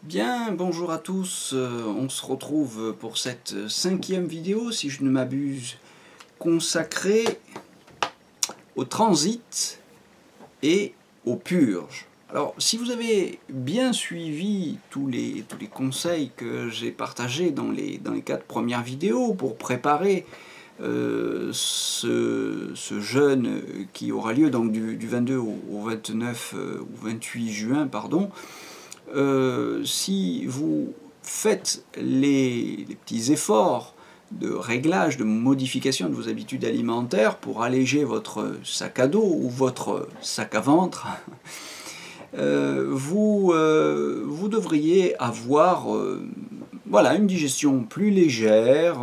Bien, bonjour à tous, on se retrouve pour cette 5e vidéo, si je ne m'abuse, consacrée au transit et aux purges. Alors, si vous avez bien suivi tous les conseils que j'ai partagés dans les 4 premières vidéos pour préparer ce jeûne qui aura lieu donc du 22 au 29 ou 28 juin, pardon, si vous faites les petits efforts de réglage, de modification de vos habitudes alimentaires pour alléger votre sac à dos ou votre sac à ventre, vous devriez avoir voilà, une digestion plus légère,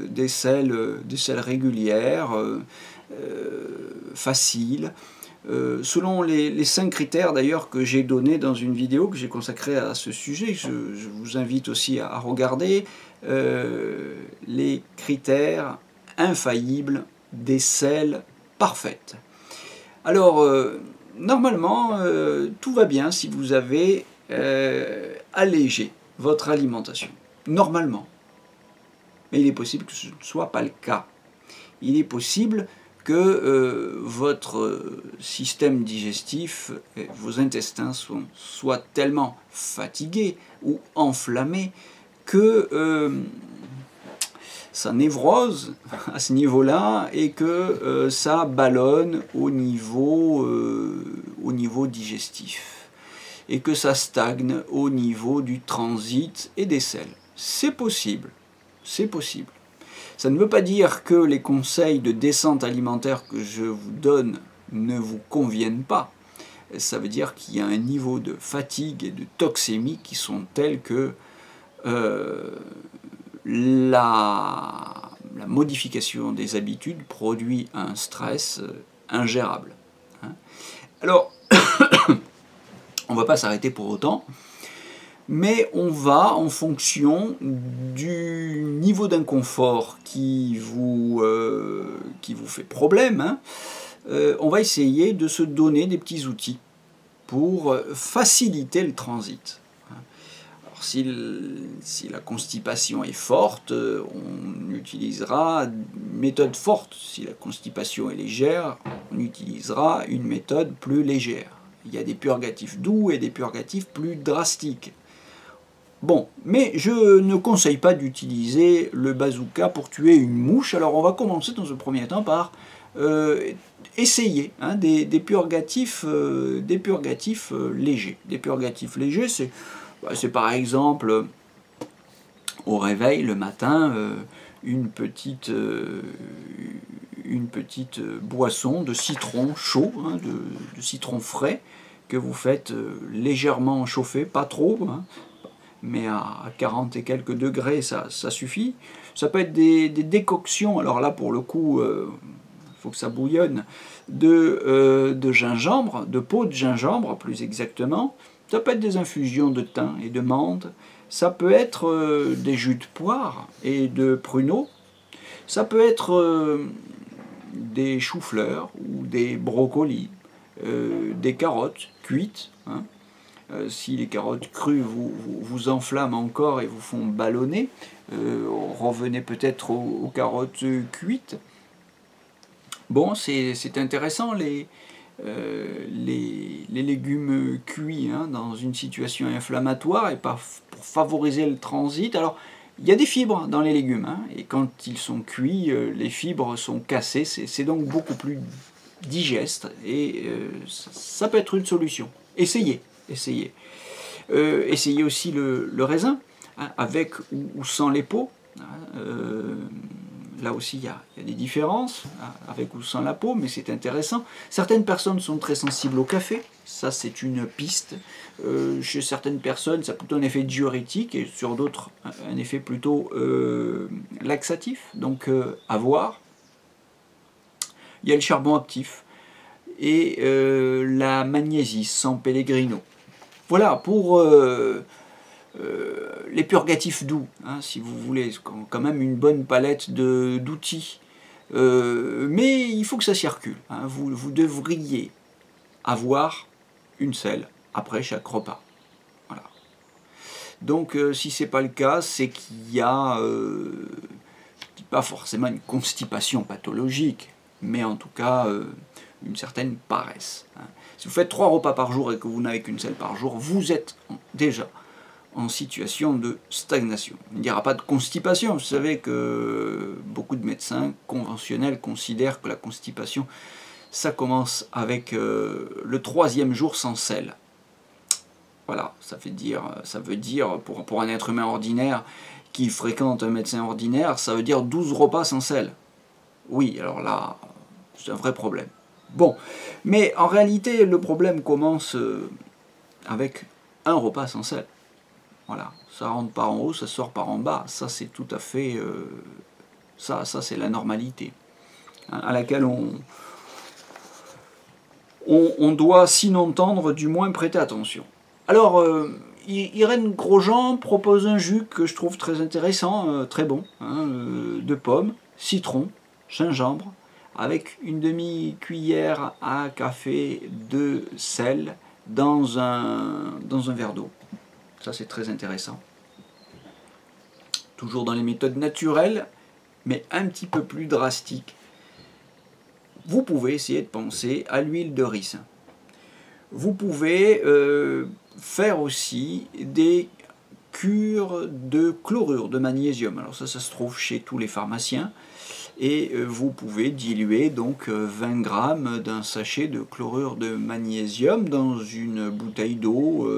des selles régulières, faciles. Selon les 5 critères d'ailleurs que j'ai donnés dans une vidéo que j'ai consacrée à ce sujet, je vous invite aussi à regarder les critères infaillibles des selles parfaites. Alors, normalement, tout va bien si vous avez allégé votre alimentation. Normalement. Mais il est possible que ce ne soit pas le cas. Il est possible que votre système digestif, vos intestins soient tellement fatigués ou enflammés que ça névrose à ce niveau-là et que ça ballonne au niveau digestif et que ça stagne au niveau du transit et des selles. C'est possible, c'est possible. Ça ne veut pas dire que les conseils de descente alimentaire que je vous donne ne vous conviennent pas. Ça veut dire qu'il y a un niveau de fatigue et de toxémie qui sont tels que la modification des habitudes produit un stress ingérable. Alors, on ne va pas s'arrêter pour autant, mais on va, en fonction du niveau d'inconfort qui vous fait problème, on va essayer de se donner des petits outils pour faciliter le transit. Alors, si la constipation est forte, on utilisera une méthode forte. Si la constipation est légère, on utilisera une méthode plus légère. Il y a des purgatifs doux et des purgatifs plus drastiques. Bon, mais je ne conseille pas d'utiliser le bazooka pour tuer une mouche. Alors on va commencer dans un premier temps par essayer des purgatifs légers. Des purgatifs légers, c'est par exemple au réveil le matin une petite boisson de citron chaud, de citron frais, que vous faites légèrement chauffer, pas trop, mais à 40 et quelques degrés, ça suffit. Ça peut être des décoctions, alors là pour le coup, il faut que ça bouillonne, de gingembre, de peau de gingembre plus exactement. Ça peut être des infusions de thym et de menthe. Ça peut être des jus de poire et de pruneaux. Ça peut être des choux-fleurs ou des brocolis, des carottes cuites. Si les carottes crues vous enflamment encore et vous font ballonner, revenez peut-être aux carottes cuites. Bon, c'est intéressant les légumes cuits dans une situation inflammatoire et pour favoriser le transit. Alors, il y a des fibres dans les légumes, et quand ils sont cuits, les fibres sont cassées, c'est donc beaucoup plus digeste, et ça peut être une solution. Essayez. Essayez aussi le raisin, avec ou sans les peaux. Là aussi, il y a des différences, avec ou sans la peau, mais c'est intéressant. Certaines personnes sont très sensibles au café, ça c'est une piste. Chez certaines personnes, ça a plutôt un effet diurétique, et sur d'autres, un effet plutôt laxatif, donc à voir. Il y a le charbon actif, et la magnésie sans Pellegrino. Voilà, pour les purgatifs doux, si vous voulez, quand même une bonne palette d'outils. Mais il faut que ça circule. Vous devriez avoir une selle après chaque repas. Voilà. Donc si ce n'est pas le cas, c'est qu'il y a pas forcément une constipation pathologique, mais en tout cas une certaine paresse. Hein. Si vous faites 3 repas par jour et que vous n'avez qu'une selle par jour, vous êtes déjà en situation de stagnation. Il n'y aura pas de constipation. Vous savez que beaucoup de médecins conventionnels considèrent que la constipation, ça commence avec le 3e jour sans selle. Voilà, ça veut dire pour un être humain ordinaire qui fréquente un médecin ordinaire, ça veut dire 12 repas sans sel. Oui, alors là, c'est un vrai problème. Bon, mais en réalité, le problème commence avec un repas sans sel. Voilà, ça rentre par en haut, ça sort par en bas. Ça, c'est tout à fait... ça c'est la normalité, hein, à laquelle on doit, sinon tendre, du moins prêter attention. Alors, Irène Grosjean propose un jus que je trouve très intéressant, très bon, hein, de pommes, citron, gingembre, avec une demi-cuillère à café de sel dans un verre d'eau. Ça, c'est très intéressant. Toujours dans les méthodes naturelles, mais un petit peu plus drastiques. Vous pouvez essayer de penser à l'huile de ricin. Vous pouvez faire aussi des cures de chlorure de magnésium. Alors ça se trouve chez tous les pharmaciens. Et vous pouvez diluer donc 20 grammes d'un sachet de chlorure de magnésium dans une bouteille d'eau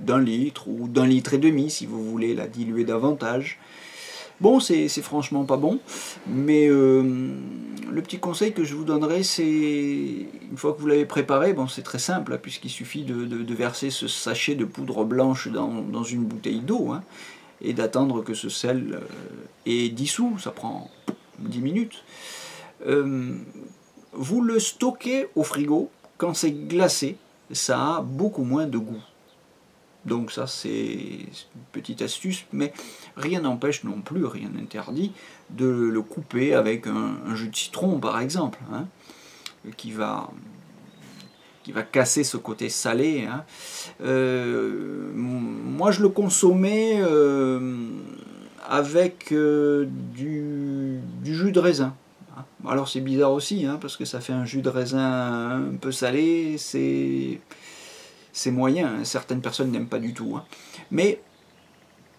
d'1 litre ou d'1,5 litre si vous voulez la diluer davantage. Bon, c'est franchement pas bon, mais le petit conseil que je vous donnerai, c'est, une fois que vous l'avez préparé, bon, c'est très simple, hein, puisqu'il suffit de verser ce sachet de poudre blanche dans une bouteille d'eau, hein, et d'attendre que ce sel est dissous, ça prend 10 minutes. Vous le stockez au frigo, quand c'est glacé, ça a beaucoup moins de goût. Donc ça c'est une petite astuce, mais rien n'empêche non plus, rien n'interdit de le couper avec un jus de citron par exemple, hein, qui va casser ce côté salé. Hein. Moi je le consommais avec du jus de raisin. Alors c'est bizarre aussi, hein, parce que ça fait un jus de raisin un peu salé, c'est moyen, hein. Certaines personnes n'aiment pas du tout. Hein. Mais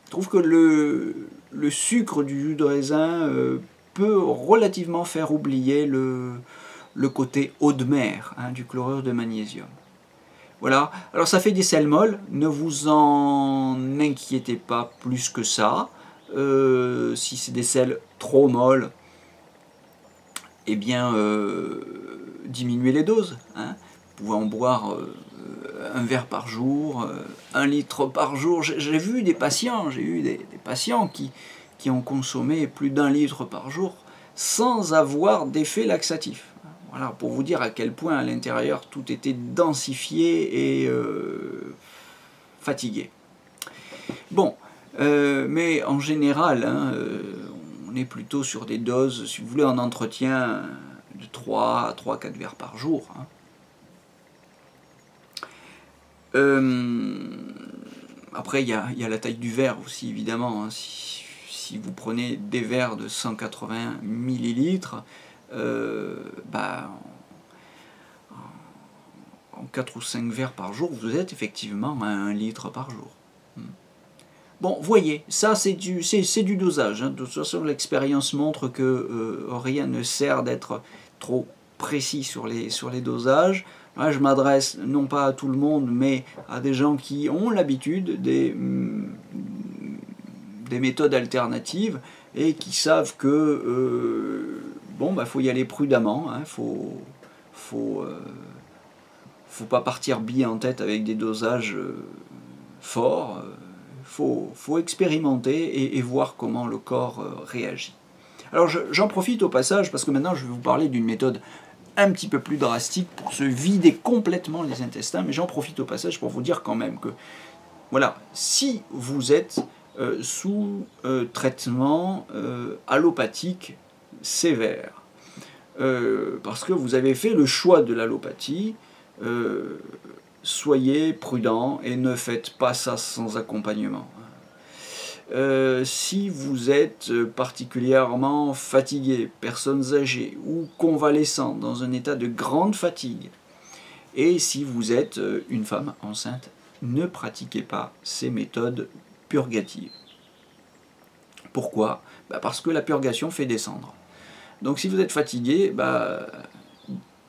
je trouve que le sucre du jus de raisin peut relativement faire oublier le côté eau de mer, hein, du chlorure de magnésium. Voilà, alors ça fait des sels molles, ne vous en inquiétez pas plus que ça. Si c'est des sels trop molles, eh bien diminuez les doses. Hein. Vous pouvez en boire un verre par jour, 1 litre par jour. J'ai vu des patients, qui ont consommé plus d'1 litre par jour sans avoir d'effet laxatif. Voilà, pour vous dire à quel point à l'intérieur tout était densifié et fatigué. Bon, mais en général, hein, on est plutôt sur des doses, si vous voulez, en entretien de 3 à 4 verres par jour. Hein. Après, il y a la taille du verre aussi, évidemment. Hein. Si vous prenez des verres de 180 millilitres, en 4 ou 5 verres par jour, vous êtes effectivement à 1 litre par jour. Bon, voyez, ça c'est du dosage. Hein. De toute façon, l'expérience montre que rien ne sert d'être trop précis sur les dosages. Là, je m'adresse non pas à tout le monde, mais à des gens qui ont l'habitude des méthodes alternatives et qui savent que faut y aller prudemment. Hein, faut pas partir bille en tête avec des dosages forts. Faut expérimenter et voir comment le corps réagit. Alors j'en profite au passage parce que maintenant je vais vous parler d'une méthode un petit peu plus drastique pour se vider complètement les intestins, mais j'en profite au passage pour vous dire quand même que, voilà, si vous êtes sous traitement allopathique sévère, parce que vous avez fait le choix de l'allopathie, soyez prudent et ne faites pas ça sans accompagnement. Si vous êtes particulièrement fatigué, personnes âgées ou convalescents dans un état de grande fatigue, et si vous êtes une femme enceinte, ne pratiquez pas ces méthodes purgatives. Pourquoi? Parce que la purgation fait descendre. Donc si vous êtes fatigué,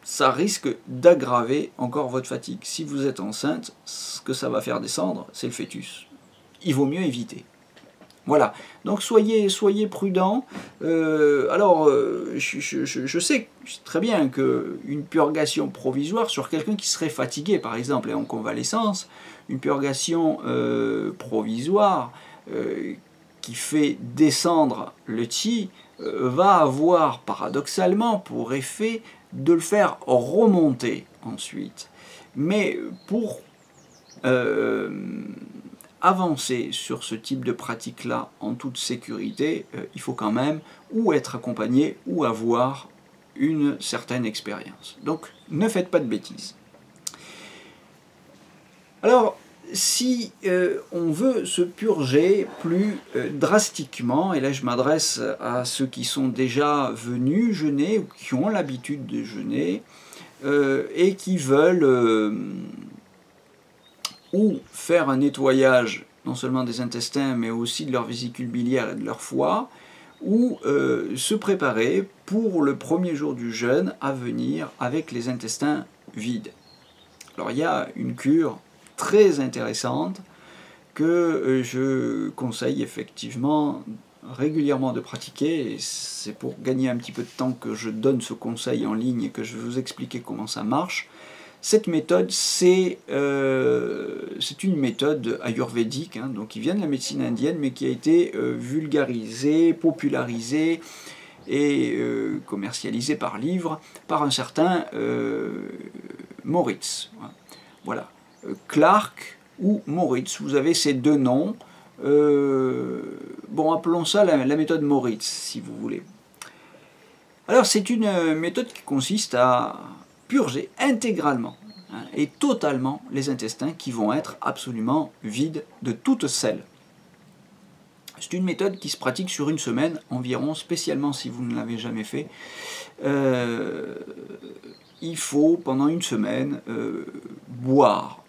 ça risque d'aggraver encore votre fatigue. Si vous êtes enceinte, ce que ça va faire descendre, c'est le fœtus. Il vaut mieux éviter. Voilà, donc soyez prudents. Je sais très bien qu'une purgation provisoire sur quelqu'un qui serait fatigué, par exemple, et en convalescence, une purgation provisoire qui fait descendre le chi va avoir paradoxalement pour effet de le faire remonter ensuite. Mais pour avancer sur ce type de pratique-là en toute sécurité, il faut quand même ou être accompagné ou avoir une certaine expérience. Donc ne faites pas de bêtises. Alors, si on veut se purger plus drastiquement, et là je m'adresse à ceux qui sont déjà venus jeûner ou qui ont l'habitude de jeûner et qui veulent ou faire un nettoyage non seulement des intestins mais aussi de leur vésicule biliaire et de leur foie, ou se préparer pour le premier jour du jeûne à venir avec les intestins vides. Alors il y a une cure très intéressante que je conseille effectivement régulièrement de pratiquer, et c'est pour gagner un petit peu de temps que je donne ce conseil en ligne et que je vais vous expliquer comment ça marche. Cette méthode, c'est une méthode ayurvédique, donc qui vient de la médecine indienne, mais qui a été vulgarisée, popularisée et commercialisée par livre par un certain Moritz. Voilà. Clark ou Moritz, vous avez ces deux noms. Bon, appelons ça la méthode Moritz, si vous voulez. Alors, c'est une méthode qui consiste à purger intégralement et totalement les intestins qui vont être absolument vides de toute sel. C'est une méthode qui se pratique sur une semaine environ, spécialement si vous ne l'avez jamais fait. Il faut pendant une semaine boire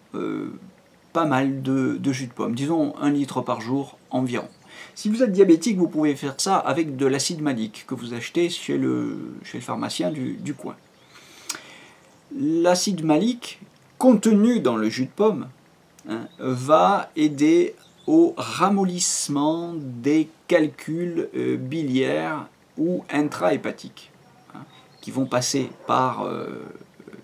pas mal de jus de pomme, disons 1 litre par jour environ. Si vous êtes diabétique, vous pouvez faire ça avec de l'acide malique que vous achetez chez le pharmacien du coin. L'acide malique contenu dans le jus de pomme va aider au ramollissement des calculs biliaires ou intra-hépatiques qui vont passer par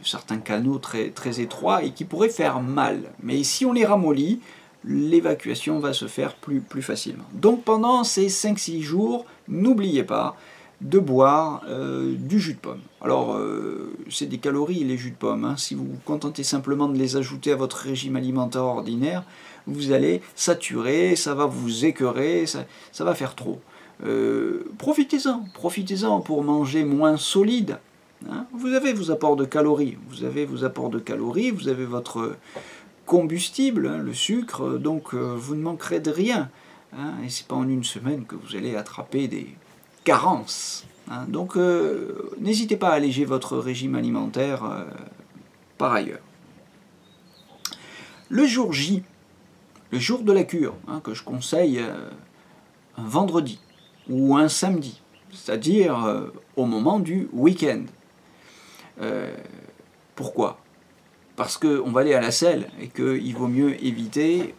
certains canaux très étroits et qui pourraient faire mal. Mais si on les ramollit, l'évacuation va se faire plus facilement. Donc pendant ces 5-6 jours, n'oubliez pas de boire du jus de pomme. Alors, c'est des calories, les jus de pomme. Si vous vous contentez simplement de les ajouter à votre régime alimentaire ordinaire, vous allez saturer, ça va vous écœurer, ça va faire trop. Profitez-en pour manger moins solide. Vous avez vos apports de calories, vous avez votre combustible, le sucre, donc vous ne manquerez de rien. Et c'est pas en une semaine que vous allez attraper des carences. Donc n'hésitez pas à alléger votre régime alimentaire par ailleurs. Le jour J, le jour de la cure, que je conseille un vendredi ou un samedi, c'est-à-dire au moment du week-end. Pourquoi? Parce qu'on va aller à la selle et qu'il vaut mieux éviter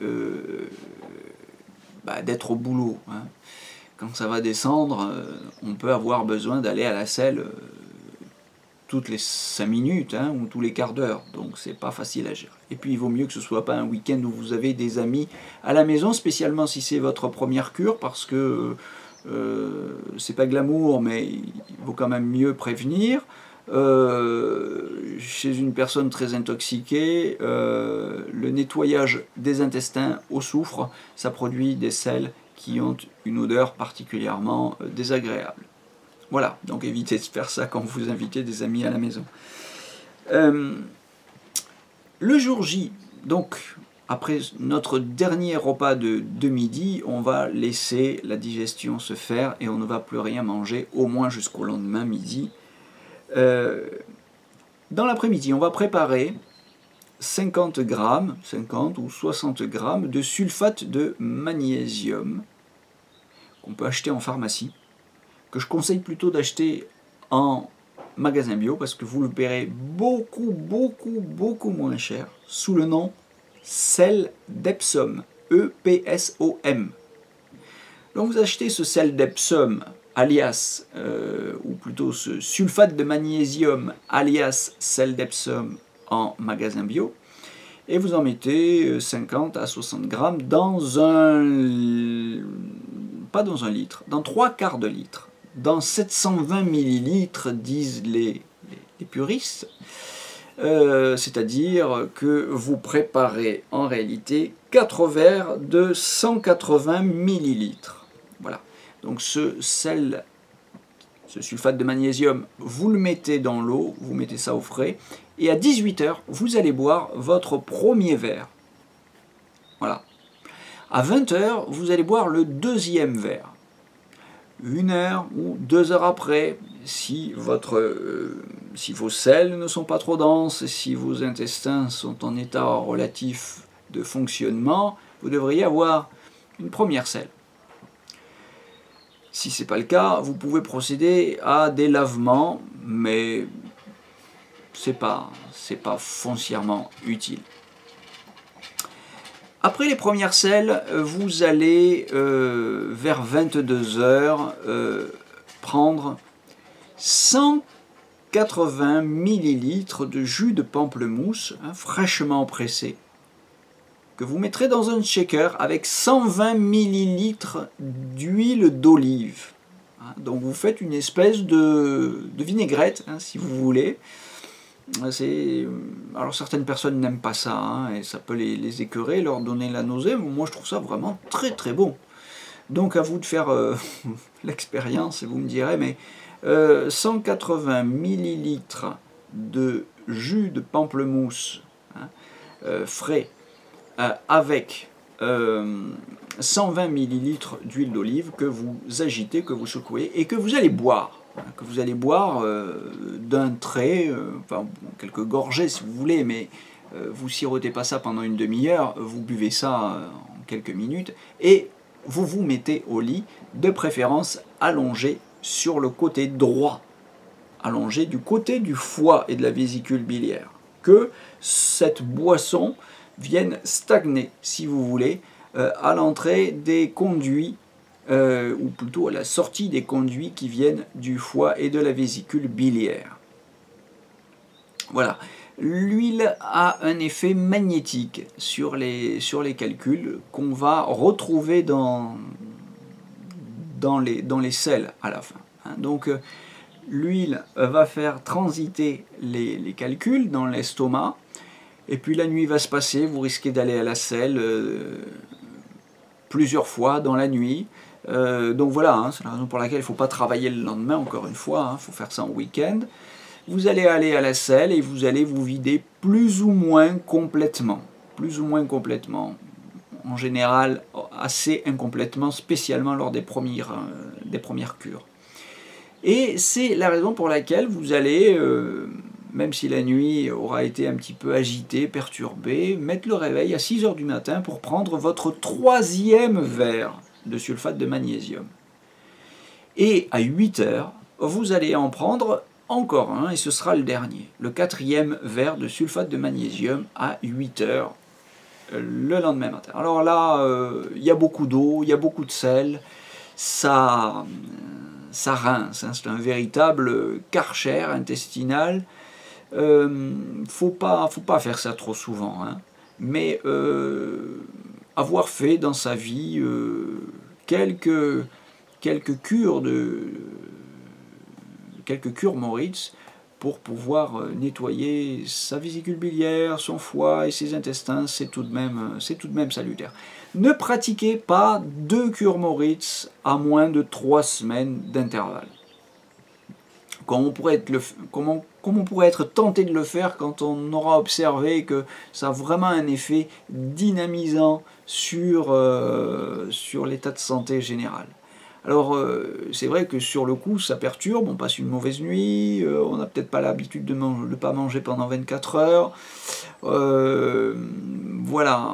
d'être au boulot. Quand ça va descendre, on peut avoir besoin d'aller à la selle toutes les 5 minutes ou tous les quarts d'heure, donc c'est pas facile à gérer. Et puis il vaut mieux que ce soit pas un week-end où vous avez des amis à la maison, spécialement si c'est votre première cure, parce que c'est pas glamour, mais il vaut quand même mieux prévenir. Chez une personne très intoxiquée, le nettoyage des intestins au soufre, ça produit des sels qui ont une odeur particulièrement désagréable. Voilà, donc évitez de faire ça quand vous invitez des amis à la maison. Le jour J, donc après notre dernier repas de midi, on va laisser la digestion se faire et on ne va plus rien manger, au moins jusqu'au lendemain midi. Dans l'après-midi, on va préparer 50 grammes, 50 ou 60 grammes de sulfate de magnésium qu'on peut acheter en pharmacie, que je conseille plutôt d'acheter en magasin bio parce que vous le paierez beaucoup moins cher sous le nom sel d'Epsom, E-P-S-O-M. Donc vous achetez ce sel d'Epsom alias, ou plutôt ce sulfate de magnésium alias sel d'Epsom en magasin bio, et vous en mettez 50 à 60 grammes dans pas dans un litre, dans 3/4 de litre, dans 720 millilitres, disent les puristes, c'est-à-dire que vous préparez en réalité 4 verres de 180 millilitres. Voilà, donc ce sulfate de magnésium, vous le mettez dans l'eau, vous mettez ça au frais, et à 18 h, vous allez boire votre premier verre. Voilà. À 20 h, vous allez boire le deuxième verre. 1 heure ou 2 heures après, si vos selles ne sont pas trop denses, si vos intestins sont en état relatif de fonctionnement, vous devriez avoir une première selle. Si ce n'est pas le cas, vous pouvez procéder à des lavements, mais c'est pas foncièrement utile. Après les premières selles, vous allez vers 22 h prendre 180 millilitres de jus de pamplemousse, fraîchement pressé, que vous mettrez dans un shaker avec 120 millilitres d'huile d'olive. Donc vous faites une espèce de vinaigrette, si vous voulez. Alors certaines personnes n'aiment pas ça, et ça peut les écœurer, leur donner la nausée, mais moi je trouve ça vraiment très bon. Donc à vous de faire l'expérience, et vous me direz, mais 180 millilitres de jus de pamplemousse frais avec 120 millilitres d'huile d'olive que vous agitez, que vous secouez et que vous allez boire. D'un trait, enfin quelques gorgées si vous voulez, mais vous sirotez pas ça pendant une demi-heure, vous buvez ça en quelques minutes et vous vous mettez au lit, de préférence allongé sur le côté droit, allongé du côté du foie et de la vésicule biliaire, que cette boisson vienne stagner, si vous voulez, à l'entrée des conduits, ou plutôt à la sortie des conduits qui viennent du foie et de la vésicule biliaire. Voilà. L'huile a un effet magnétique sur les calculs qu'on va retrouver dans les selles à la fin. Donc l'huile va faire transiter les calculs dans l'estomac, et puis la nuit va se passer, vous risquez d'aller à la selle plusieurs fois dans la nuit. Donc voilà, c'est la raison pour laquelle il ne faut pas travailler le lendemain, encore une fois, il faut faire ça en week-end. Vous allez aller à la selle et vous allez vous vider plus ou moins complètement. En général, assez incomplètement, spécialement lors des premières cures. Et c'est la raison pour laquelle vous allez, même si la nuit aura été un petit peu agitée, perturbée, mettre le réveil à 6 h du matin pour prendre votre 3e verre de sulfate de magnésium. Et à 8 h, vous allez en prendre encore un, et ce sera le dernier, le 4e verre de sulfate de magnésium à 8 h le lendemain matin. Alors là, il y a beaucoup d'eau, il y a beaucoup de sel, ça rince, c'est un véritable karcher intestinal. Faut pas faire ça trop souvent, mais avoir fait dans sa vie quelques cures Moritz pour pouvoir nettoyer sa vésicule biliaire, son foie et ses intestins, c'est tout de même salutaire. Ne pratiquez pas 2 cures Moritz à moins de 3 semaines d'intervalle. Comment on pourrait être tenté de le faire quand on aura observé que ça a vraiment un effet dynamisant sur l'état de santé général. Alors, c'est vrai que sur le coup, ça perturbe, on passe une mauvaise nuit, on n'a peut-être pas l'habitude de ne pas manger pendant 24 heures. Voilà,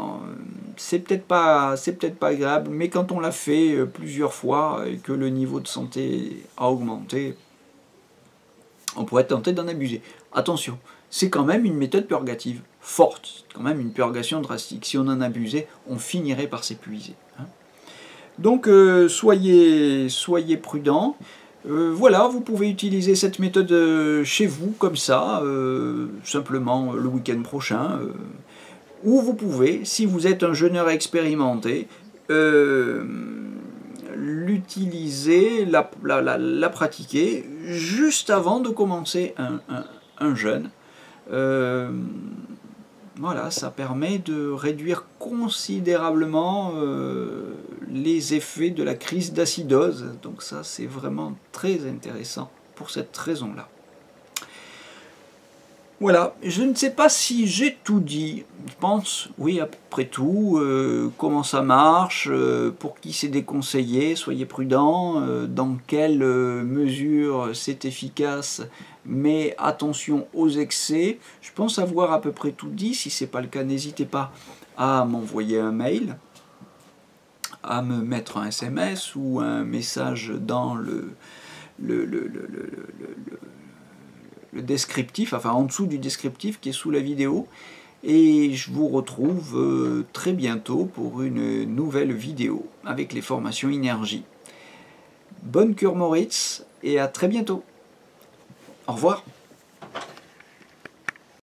c'est peut-être pas agréable, mais quand on l'a fait plusieurs fois et que le niveau de santé a augmenté, on pourrait être tenté d'en abuser. Attention, c'est quand même une méthode purgative forte, quand même une purgation drastique. Si on en abusait, on finirait par s'épuiser. Donc soyez prudents. Voilà, vous pouvez utiliser cette méthode chez vous, comme ça, simplement le week-end prochain. Ou vous pouvez, si vous êtes un jeûneur expérimenté, l'utiliser, la pratiquer juste avant de commencer un jeûne. Voilà, ça permet de réduire considérablement les effets de la crise d'acidose. Donc ça, c'est vraiment très intéressant pour cette raison-là. Voilà, je ne sais pas si j'ai tout dit. Je pense, oui, à peu près tout. Comment ça marche, pour qui c'est déconseillé, soyez prudents. Dans quelle mesure c'est efficace, mais attention aux excès. Je pense avoir à peu près tout dit. Si ce n'est pas le cas, n'hésitez pas à m'envoyer un mail, à me mettre un SMS ou un message dans le descriptif, enfin en dessous du descriptif qui est sous la vidéo, et je vous retrouve très bientôt pour une nouvelle vidéo avec les formations énergie. Bonne cure Moritz et à très bientôt. Au revoir.